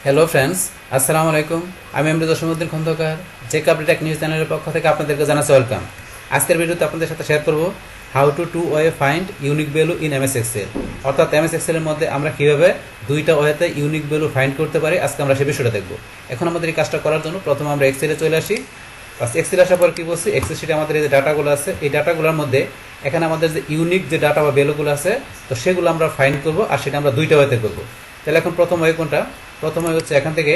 Hello friends, আসসালামু আলাইকুম। আমি এমডি জসীমউদ্দিন খন্দকার, যে আপডেট নিউজ চ্যানেলের পক্ষ থেকে আপনাদেরকে জানাচ্ছি ওয়েলকাম। আজকের ভিডিওতে আপনাদের সাথে শেয়ার করব how to way find unique value in MS Excel. অর্থাৎ এমএস এক্সেলের মধ্যে আমরা কীভাবে দুইটা ওয়েতে ইউনিক ভ্যালু ফাইন্ড করতে পারি, আজকে আমরা সেই বিষয়টা দেখব। এখন আমাদের এই কাজটা করার জন্য প্রথমে আমরা এক্সেলে চলে আসি। এক্সেল আসার পর কী বলছি, এক্সেল শিটে আমাদের এই যে ডাটাগুলো আছে, এই ডাটাগুলোর মধ্যে এখানে আমাদের যে ইউনিক যে ডাটা বা ভ্যালুগুলো আছে, তো সেগুলো আমরা ফাইন্ড করব, আর সেটা আমরা দুইটা ওয়েতে করব। তাহলে এখন প্রথম ওয়ে কোনটা? প্রথমে হচ্ছে এখান থেকে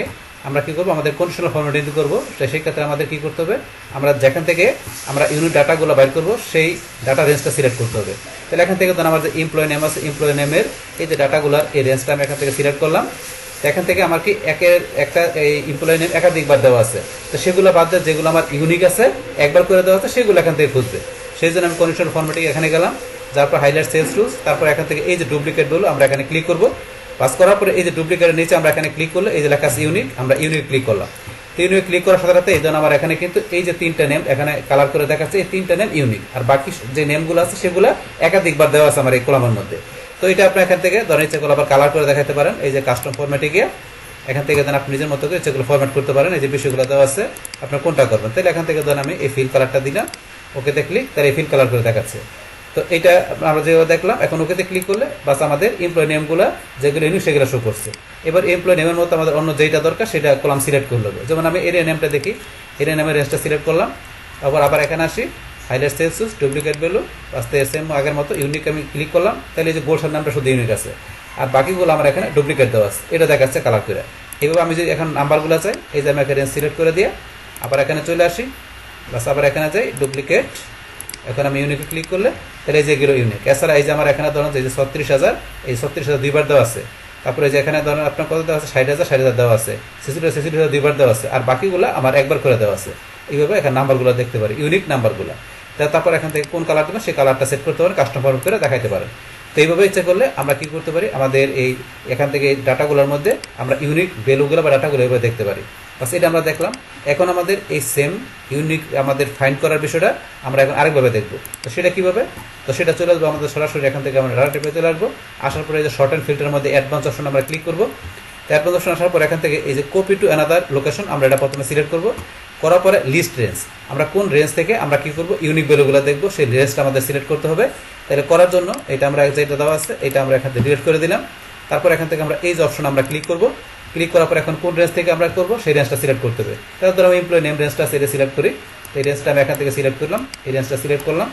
আমরা কী করবো, আমাদের কন্ডিশনাল ফরম্যাটিং করবো। সেই ক্ষেত্রে আমাদের কী করতে হবে, আমরা যেখান থেকে আমরা ইউনিক ডাটাগুলো বাইর করবো সেই ডাটা রেঞ্জটা সিলেক্ট করতে হবে। তাহলে এখান থেকে ধরুন আমার যে এমপ্লয় নেম আছে, এমপ্লয় নেমের এই যে ডাটাগুলোর এই রেঞ্জটা আমি এখান থেকে সিলেক্ট করলাম। তো এখান থেকে আমার কি একটা এই এমপ্লয় নেম একাধিকবার দেওয়া আছে, তো সেগুলো বাদ দিয়ে যেগুলো আমার ইউনিক আছে একবার করে দেওয়া আছে সেগুলো এখান থেকে খুঁজবে। সেই জন্য আমি কন্ডিশনাল ফরম্যাটিং এখানে গেলাম, তারপর হাইলাইট সেলস রুলস, তারপর এখান থেকে এই যে ডুপ্লিকেট বলবো আমরা এখানে ক্লিক করবো। পাস করার পরে এই যে ডুপ্লিকেটের নিচে আমরা এখানে ক্লিক করলে এই যে লেখা আছে ইউনিক, আমরা ইউনিক ক্লিক করলাম। ইউনিক ক্লিক করার সাথে সাথে এই জন্য আমার এখানে কিন্তু এই যে তিনটা নেম এখানে কালার করে দেখাচ্ছে, এই তিনটা নেম ইউনিক, আর বাকি যে নেমগুলো আছে সেগুলো একাধিকবার দেওয়া আছে আমার এই কলামের মধ্যে। তো এটা আপনি এখান থেকে ধরেন ইচ্ছে করলে আবার কালার করে দেখাতে পারেন। এই যে কাস্টম ফরম্যাটে গিয়ে এখান থেকে দেন আপনি নিজের মতো করে ইচ্ছেগুলো ফরম্যাট করতে পারেন। এই যে বিষয়গুলো দেওয়া আছে আপনার কোনটা করবেন, তাহলে এখান থেকে ধরেন আমি এই ফিল কালারটা দিলাম, ওকেতে ক্লিক, তাহলে এই ফিল কালার করে দেখাচ্ছে। তো এটা আমরা যেভাবে দেখলাম, এখন ওকেতে ক্লিক করলে বাস আমাদের এমপ্লয় নেমগুলো যেগুলো ইউনিক সেগুলো শো করছে। এবার এমপ্লয় নেমের মতো আমাদের অন্য যেটা দরকার সেটা কলাম সিলেক্ট করে নেবো। যেমন আমি এরিয়া নেমটা দেখি, এরিয়া নেমের রেঞ্জটা সিলেক্ট করলাম, আবার এখানে আসি হাইলাইট সেলস ডুপ্লিকেট ভ্যালু, বাস্তে সেম আগের মতো ইউনিক আমি ক্লিক করলাম। তাহলে এই যে গোলসার নামটা শুধু ইউনিক আছে, আর বাকিগুলো আমার এখানে ডুপ্লিকেট দেওয়া আছে, এটা দেখাচ্ছে কালার করে। এইভাবে আমি যদি এখন নাম্বারগুলো চাই, এই যে আমি এখানে রেঞ্জ সিলেক্ট করে দিয়ে আবার এখানে চলে আসি, বাস আবার এখানে যাই ডুপ্লিকেট, এখন আমি ইউনিকে ক্লিক করলে তাহলে এই যেগুলো ইউনিক। এছাড়া এই যে আমার এখানে ধরুন এই যে 36,000, এই 36,000 দুইবার দেওয়া আছে। তারপরে যে এখানে ধরুন আপনার কত দেওয়া আছে, 60,000, 60,000 দেওয়া আছে, 66,000 দুইবার দেওয়া আছে, আর বাকিগুলো আমার একবার করে দেওয়া আছে। এইভাবে এখানে নাম্বারগুলো দেখতে পারি, ইউনিক নাম্বারগুলো। তারপর এখান থেকে কোন কালার দেবেন সেই কালারটা সেট করতে পারেন, কাস্টম ফরম্যাট করে দেখাতে পারেন। তো এইভাবে ইচ্ছে করলে আমরা কি করতে পারি, আমাদের এই এখান থেকে এই ডাটাগুলোর মধ্যে আমরা ইউনিক ভ্যালুগুলো বা ডাটাগুলো এইভাবে দেখতে পারি। বাস এটা আমরা দেখলাম। এখন আমাদের এই সেম ইউনিক আমাদের ফাইন্ড করার বিষয়টা আমরা এখন আরেকভাবে দেখবো। তো সেটা কীভাবে? তো সেটা চলে আসবো আমাদের সরাসরি এখান থেকে আমরা ডাটা টেপে চলে আসবো। আসার পরে এই যে শর্ট অ্যান্ড ফিল্টারের মধ্যে অ্যাডভান্স অপশন আমরা ক্লিক করবো। অ্যাডভান্স অপশন আসার পর এখান থেকে এই যে কপি টু অ্যানাদার লোকেশন আমরা এটা প্রথমে সিলেক্ট করবো। করার পরে লিস্ট রেঞ্জ, আমরা কোন রেঞ্জ থেকে আমরা কী করবো ইউনিক ভ্যালুগুলো দেখবো, সেই রেঞ্জটা আমাদের সিলেক্ট করতে হবে। তাহলে করার জন্য এটা আমরা যেটা দেওয়া আছে এটা আমরা এখান থেকে ডিলিট করে দিলাম। তারপর এখান থেকে আমরা এই যে অপশন আমরা ক্লিক করবো। ক্লিক করার পর এখন কোন রেঞ্জ থেকে আমরা করবো সেই রেঞ্জটা সিলেক্ট করতে হবে। তাহলে ধরো আমি এমপ্লয় নেম রেঞ্জটা সেটা সিলেক্ট করি, এই রেঞ্জটা আমি এখান থেকে সিলেক্ট করলাম, এই রেঞ্জটা সিলেক্ট করলাম।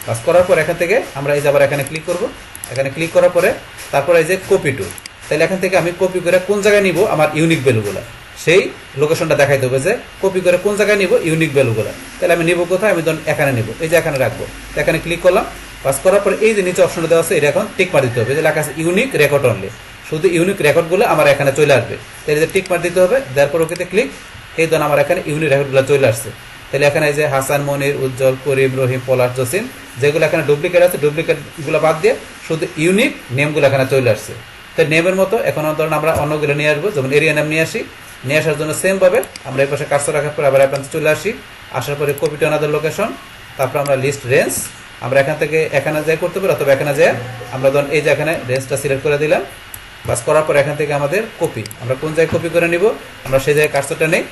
বাস করার পর এখান থেকে আমরা এই যে আবার এখানে ক্লিক করবো। এখানে ক্লিক করার পরে তারপর এই যে কপি টু, তাহলে এখান থেকে আমি কপি করে কোন জায়গায় নিব আমার ইউনিক ভ্যালুগুলো, সেই লোকেশনটা দেখাইতে হবে যে কপি করে কোন জায়গায় নিব ইউনিক ভ্যালুগুলো। তাহলে আমি নিব কোথায়, আমি ধরুন এখানে নিব, এই যে এখানে রাখবো। এখানে ক্লিক করলাম। পাস করার পরে এই যে নিচে অপশনটা দেওয়া আছে এটা এখন টিক মার দিতে হবে, যে লেখা আছে ইউনিক রেকর্ড অনলি, শুধু ইউনিক রেকর্ডগুলো আমার এখানে চলে আসবে। তাহলে যে টিক মার দিতে হবে, তারপর ওকেতে ক্লিক, এই ধরুন আমার এখানে ইউনিক রেকর্ডগুলো চলে আসছে। তাহলে এখানে এই যে হাসান, মনির, উজ্জ্বল, করিম, রহিম, পলাশ, জসিম, যেগুলো এখানে ডুপ্লিকেট আছে ডুপ্লিকেটগুলো বাদ দিয়ে শুধু ইউনিক নেমগুলো এখানে চলে আসছে। তাই নেমের মতো এখন ধরুন আমরা অন্যগুলো নিয়ে আসবো, যেমন এরিয়া নেম নিয়ে আসি। নিয়ে আসার জন্য সেমভাবে আমরা এই পাশে কাজটা রাখার পরে আবার অ্যাডভান্সে চলে আসি। আসার পরে কপি টু অ্যানাদার লোকেশন, তারপর আমরা লিস্ট রেঞ্জ আমরা এখান থেকে এখানে যাই করতে পারি, অথবা এখানে যাই আমরা ধরুন এই যে এখানে রেঞ্জটা সিলেক্ট করে দিলাম। বাস করার পর এখান থেকে আমাদের কপি, আমরা কোন জায়গায় কপি করে নিব আমরা সেই জায়গায় কাজটা নেই।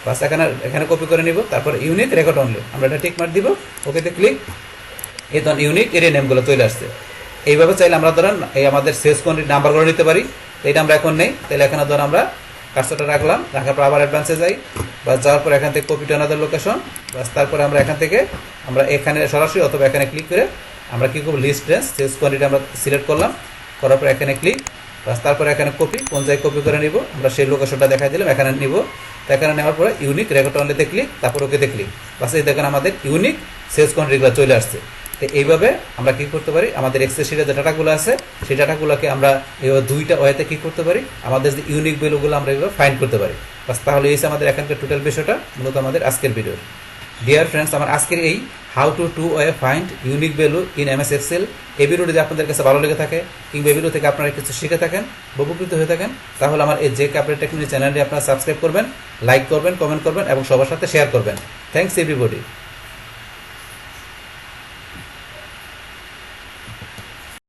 বাস এখানে কপি করে নিব। তারপর ইউনিক রেকর্ড অনলি আমরা এটা টিক মার দিব, ওকেতে ক্লিক, এই ধরুন ইউনিক এরিয়া নেমগুলো চলে আসছে। এইভাবে চাইলে আমরা ধরেন এই আমাদের সেলস কোয়ান্টিটি নাম্বারগুলো নিতে পারি। এটা আমরা এখন নেই, তাহলে এখানে ধরুন আমরা কাজটা রাখলাম, রাখার পর আবার অ্যাডভান্সে যাই। বাস যাওয়ার পর এখান থেকে কপি টু অ্যানাদার লোকেশন, বাস তারপরে আমরা এখান থেকে আমরা এখানে সরাসরি অথবা এখানে ক্লিক করে আমরা কী করবো লিস্ট রেঞ্জ সেলস কোয়ান্টিটি আমরা সিলেক্ট করলাম। করার পর এখানে ক্লিক, বাস তারপরে এখানে কপি, কোন জায়গায় কপি করে নিব আমরা সেই লোকেশনটা দেখাই দিলাম, এখানে নিব। তো এখানে নেওয়ার পরে ইউনিক রেকর্ড অনলিতে ক্লিক, তারপর ওকেতে ক্লিক। বাস এই দেখেন আমাদের ইউনিক সেলস কোয়ান্টিটিগুলো চলে আসছে। তো এইভাবে আমরা কী করতে পারি, আমাদের এক্সেল শিটে যে ডাটাগুলো আছে সেই ডাটাগুলোকে আমরা এইভাবে দুইটা ওয়েতে কী করতে পারি, আমাদের যে ইউনিক ভ্যালুগুলো আমরা এইভাবে ফাইন্ড করতে পারি। বাস তাহলে এই আমাদের এখানকার টোটাল বিষয়টা মূলত আমাদের আজকের ভিডিও। ডিয়ার ফ্রেন্ডস, আমার আজকের এই how to way find unique value in MS Excel এই ভিডিওটি যদি আপনাদের কাছে ভালো লেগে থাকে কিংবা এই ভিডিও থেকে আপনারা কিছু শিখে থাকেন, উপকৃত হয়ে থাকেন, তাহলে আমার এই যে আপডেট টেকনোলজি চ্যানেলটি আপনারা সাবস্ক্রাইব করবেন, লাইক করবেন, কমেন্ট করবেন এবং সবার সাথে শেয়ার করবেন। Thanks everybody.